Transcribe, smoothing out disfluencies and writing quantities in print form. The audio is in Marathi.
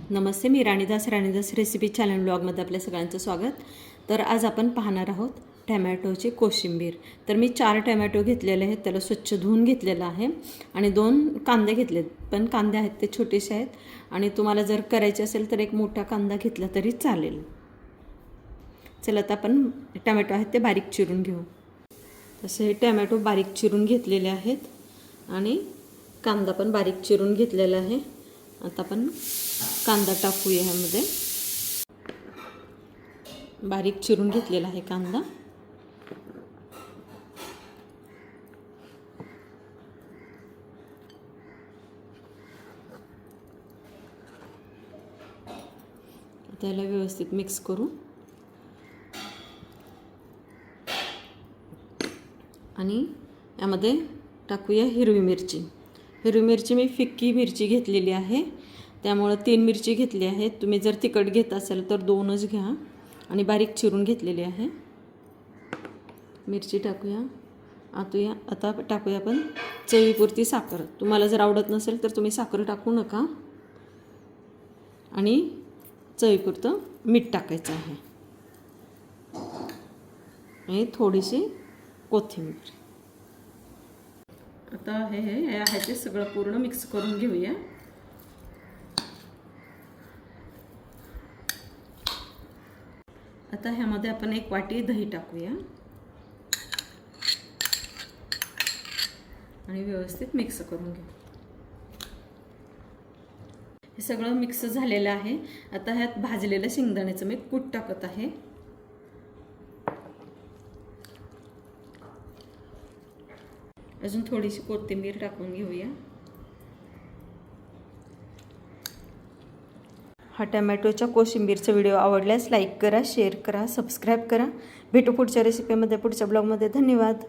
नमस्ते, मी राणीदास रेसिपी चॅनल ब्लॉगमध्ये आपल्या सगळ्यांचं स्वागत. तर आज आपण पाहणार आहोत टॅमॅटोची कोशिंबीर. तर मी 4 टॅमॅटो घेतलेले आहेत, त्याला स्वच्छ धुवून घेतलेलं आहे आणि 2 कांदे घेतलेत. पण कांदे आहेत ते छोटेसे आहेत आणि तुम्हाला जर करायचे असेल तर एक मोठा कांदा घेतला तरी चालेल. चला आता आपण टॅमॅटो आहेत ते बारीक चिरून घेऊ. तसे हे टॅमॅटो बारीक चिरून घेतलेले आहेत आणि कांदा पण बारीक चिरून घेतलेला आहे. आता आपण कांदा टाकूया ह्यामध्ये. बारीक चिरून घेतलेला आहे कांदा. त्याला व्यवस्थित मिक्स करू आणि यामध्ये टाकूया हिरवी मिरची. हिरवी मिरची मी फिक्की मिरची घेतलेली आहे, त्यामुळे 3 मिरची घेतली आहे. तुम्ही जर तिखट घेत असाल तर 2च घ्या आणि बारीक चिरून घेतलेली आहे. मिरची टाकूया. आता टाकूया आपण चवीपुरती साखर. तुम्हाला जर आवडत नसेल तर तुम्ही साखर टाकू नका आणि चवीपुरतं मीठ टाकायचं आहे आणि थोडीशी कोथिंबीर. आता हे आहे ते सगळं पूर्ण मिक्स करून घेऊया. आता ह्यामध्ये आपण 1 वाटी दही टाकूया आणि व्यवस्थित मिक्स करून घेऊ. हे सगळं मिक्स झालेलं आहे. आता ह्यात भाजलेलं शेंगदाण्याचं मी कूट टाकत आहे. अजून थोडीशी कोथिंबीर टाकून घेऊया. हा टॅमॅटोच्या कोशिंबीरचा व्हिडिओ आवडल्यास लाईक करा, शेअर करा, सबस्क्राईब करा. भेटू पुढच्या रेसिपीमध्ये, पुढच्या ब्लॉगमध्ये. धन्यवाद.